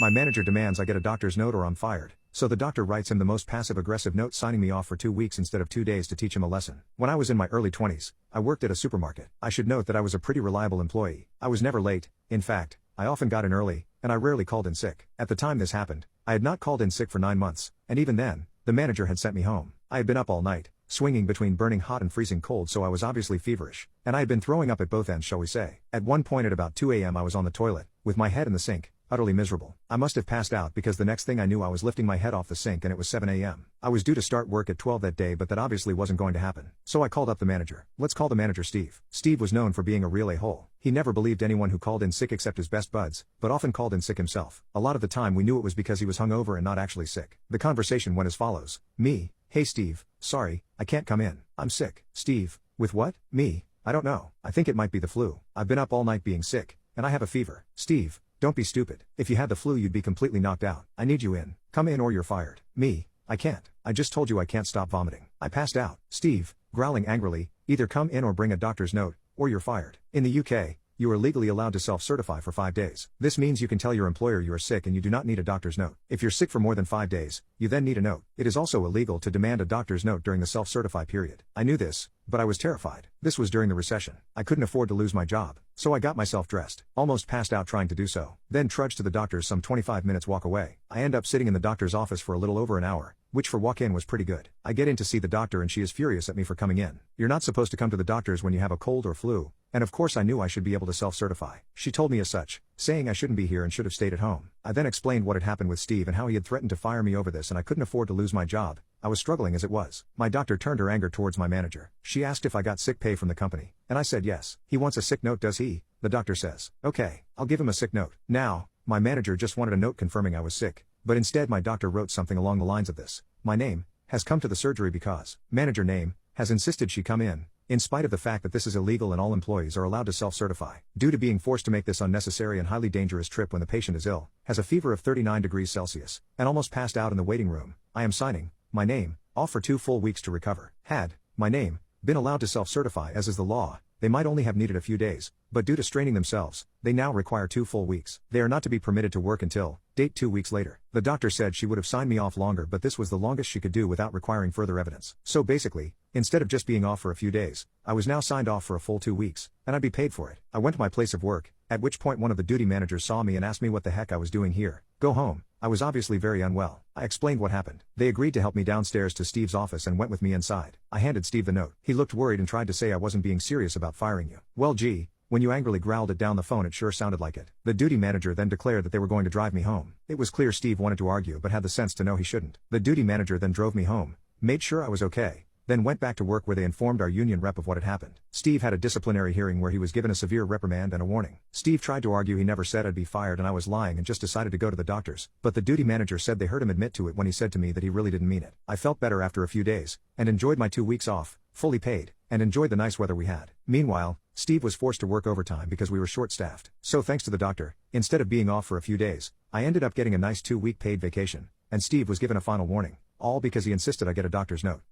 My manager demands I get a doctor's note or I'm fired. So the doctor writes him the most passive-aggressive note signing me off for 2 weeks instead of 2 days to teach him a lesson. When I was in my early 20s, I worked at a supermarket. I should note that I was a pretty reliable employee. I was never late. In fact, I often got in early, and I rarely called in sick. At the time this happened, I had not called in sick for 9 months, and even then, the manager had sent me home. I had been up all night, swinging between burning hot and freezing cold, so I was obviously feverish, and I had been throwing up at both ends, shall we say. At one point at about 2 a.m. I was on the toilet, with my head in the sink, utterly miserable. I must have passed out because the next thing I knew I was lifting my head off the sink and it was 7 a.m. I was due to start work at 12 that day, but that obviously wasn't going to happen. So I called up the manager. Let's call the manager Steve. Steve was known for being a real a-hole. He never believed anyone who called in sick except his best buds, but often called in sick himself. A lot of the time we knew it was because he was hungover and not actually sick. The conversation went as follows. Me: "Hey Steve, sorry, I can't come in. I'm sick." Steve: "With what?" Me: "I don't know. I think it might be the flu. I've been up all night being sick, and I have a fever." Steve: "Don't be stupid. If you had the flu you'd be completely knocked out. I need you in. Come in or you're fired." Me: "I can't. I just told you I can't stop vomiting. I passed out." Steve, growling angrily: "Either come in or bring a doctor's note, or you're fired. In the UK, you are legally allowed to self-certify for 5 days. This means you can tell your employer you are sick and you do not need a doctor's note. If you're sick for more than 5 days, you then need a note. It is also illegal to demand a doctor's note during the self-certify period. I knew this, but I was terrified. This was during the recession. I couldn't afford to lose my job, so I got myself dressed, almost passed out trying to do so, then trudged to the doctor's some 25 minutes walk away. I end up sitting in the doctor's office for a little over an hour, which for walk-in was pretty good. I get in to see the doctor and she is furious at me for coming in. "You're not supposed to come to the doctor's when you have a cold or flu," and of course I knew I should be able to self-certify. She told me as such, saying I shouldn't be here and should have stayed at home. I then explained what had happened with Steve and how he had threatened to fire me over this and I couldn't afford to lose my job. I was struggling as it was. My doctor turned her anger towards my manager. She asked if I got sick pay from the company, and I said yes. "He wants a sick note, does he?" The doctor says. "Okay, I'll give him a sick note." Now, my manager just wanted a note confirming I was sick, but instead my doctor wrote something along the lines of this: "My name has come to the surgery because manager name has insisted she come in spite of the fact that this is illegal and all employees are allowed to self-certify. Due to being forced to make this unnecessary and highly dangerous trip when the patient is ill, has a fever of 39 degrees Celsius, and almost passed out in the waiting room, I am signing my name off for 2 full weeks to recover." Had my name been allowed to self-certify as is the law, they might only have needed a few days, but due to straining themselves, they now require 2 full weeks. They are not to be permitted to work until, 2 weeks later. The doctor said she would have signed me off longer, but this was the longest she could do without requiring further evidence. So basically, instead of just being off for a few days, I was now signed off for a full 2 weeks, and I'd be paid for it. I went to my place of work, at which point one of the duty managers saw me and asked me what the heck I was doing here. "Go home." I was obviously very unwell. I explained what happened. They agreed to help me downstairs to Steve's office and went with me inside. I handed Steve the note. He looked worried and tried to say I wasn't being serious about firing you. "Well gee, when you angrily growled it down the phone it sure sounded like it." The duty manager then declared that they were going to drive me home. It was clear Steve wanted to argue but had the sense to know he shouldn't. The duty manager then drove me home, made sure I was okay, then went back to work where they informed our union rep of what had happened. Steve had a disciplinary hearing where he was given a severe reprimand and a warning. Steve tried to argue he never said I'd be fired and I was lying and just decided to go to the doctors, but the duty manager said they heard him admit to it when he said to me that he really didn't mean it. I felt better after a few days, and enjoyed my 2 weeks off, fully paid, and enjoyed the nice weather we had. Meanwhile, Steve was forced to work overtime because we were short-staffed. So thanks to the doctor, instead of being off for a few days, I ended up getting a nice 2-week paid vacation, and Steve was given a final warning, all because he insisted I get a doctor's note.